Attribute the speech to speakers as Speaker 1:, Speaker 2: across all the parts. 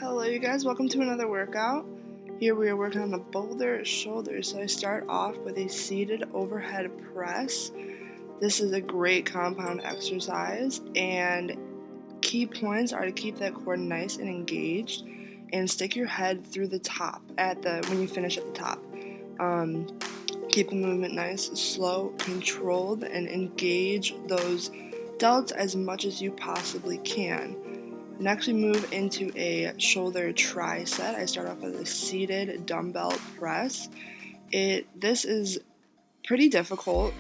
Speaker 1: Hello you guys, welcome to another workout. Here we are working on the boulder shoulders. So I start off with a seated overhead press. This is a great compound exercise, and key points are to keep that core nice and engaged and stick your head through the top when you finish at the top. Keep the movement nice, slow, controlled, and engage those delts as much as you possibly can. Next, we move into a shoulder triset. I start off with a seated dumbbell press. This is pretty difficult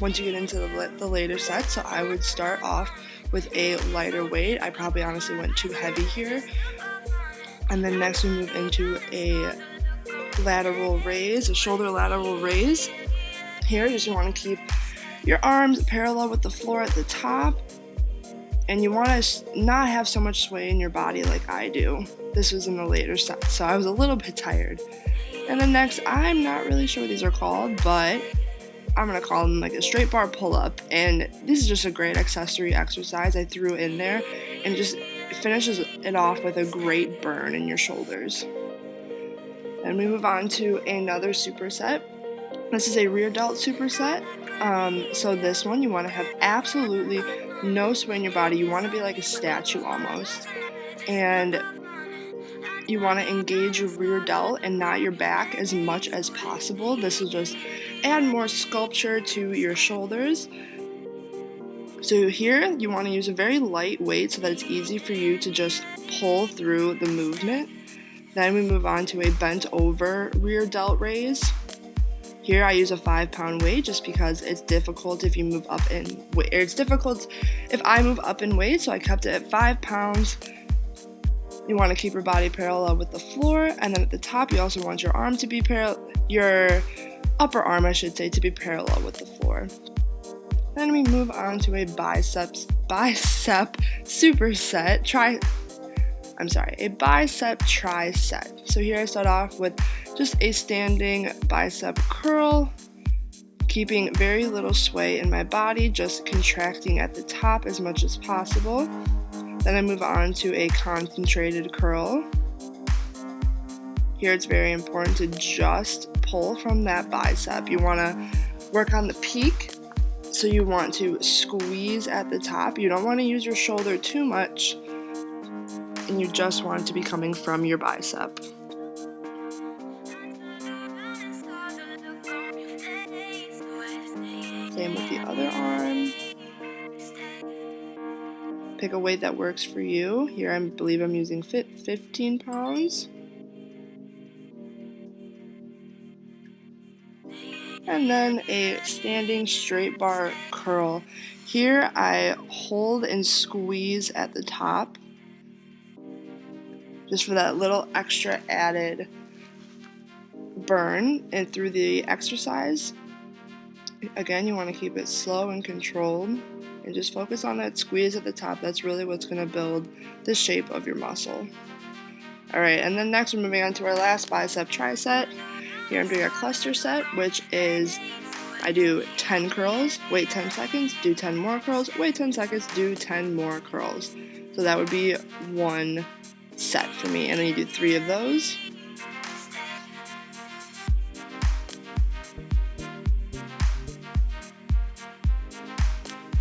Speaker 1: once you get into the later sets, so I would start off with a lighter weight. I probably honestly went too heavy here. And then next we move into a lateral raise, a shoulder lateral raise. Here, you just want to keep your arms parallel with the floor at the top. And you want to not have so much sway in your body like I do. This was in the later set, so I was a little bit tired. And then next, I'm not really sure what these are called, but I'm going to call them like a straight bar pull-up. And this is just a great accessory exercise I threw in there, and it just finishes it off with a great burn in your shoulders. Then we move on to another superset. This is a rear delt superset. So this one, you want to have absolutely no sway in your body. You want to be like a statue almost. And you want to engage your rear delt and not your back as much as possible. This will just add more sculpture to your shoulders. So here, you want to use a very light weight so that it's easy for you to just pull through the movement. Then we move on to a bent over rear delt raise. Here I use a 5-pound weight just because it's difficult if you move up in weight. It's difficult if I move up in weight, so I kept it at 5 pounds. You want to keep your body parallel with the floor, and then at the top you also want your arm to be your upper arm, I should say, to be parallel with the floor. Then we move on to a bicep superset. A bicep triset. So here I start off with just a standing bicep curl, keeping very little sway in my body, just contracting at the top as much as possible. Then I move on to a concentrated curl. Here it's very important to just pull from that bicep. You want to work on the peak, so you want to squeeze at the top. You don't want to use your shoulder too much, and you just want it to be coming from your bicep. Same with the other arm. Pick a weight that works for you. Here I believe I'm using 15 pounds. And then a standing straight bar curl. Here I hold and squeeze at the top, just for that little extra added burn and through the exercise. Again, you want to keep it slow and controlled and just focus on that squeeze at the top. That's really what's going to build the shape of your muscle. Alright, and then next we're moving on to our last bicep triset. Here I'm doing a cluster set, which is I do 10 curls, wait 10 seconds, do 10 more curls, wait 10 seconds, do 10 more curls. So that would be one set for me, and then you do 3 of those.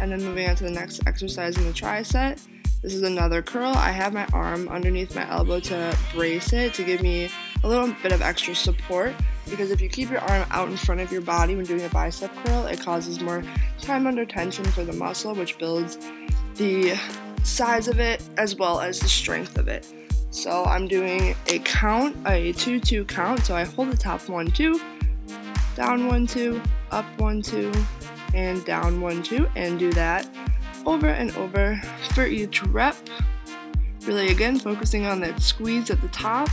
Speaker 1: And then moving on to the next exercise in the triset. This is another curl. I have my arm underneath my elbow to brace it, to give me a little bit of extra support, because if you keep your arm out in front of your body when doing a bicep curl, it causes more time under tension for the muscle, which builds the size of it as well as the strength of it. So I'm doing a 2-2 count. So I hold the top 1, 2, down 1, 2, up 1, 2, and down 1, 2, and do that over and over for each rep. Really, again, focusing on that squeeze at the top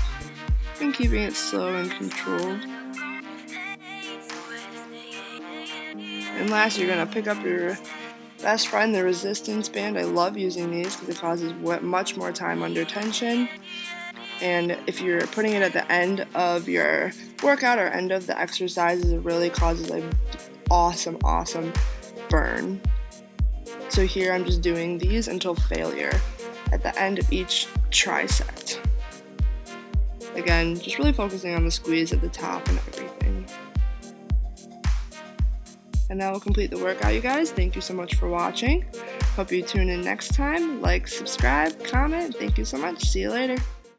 Speaker 1: and keeping it slow and controlled. And last, you're going to pick up your best friend, the resistance band. I love using these because it causes much more time under tension. And if you're putting it at the end of your workout or end of the exercises, it really causes an awesome burn. So here I'm just doing these until failure at the end of each triset. Again, just really focusing on the squeeze at the top and everything. And that will complete the workout, you guys. Thank you so much for watching. Hope you tune in next time. Like, subscribe, comment. Thank you so much. See you later.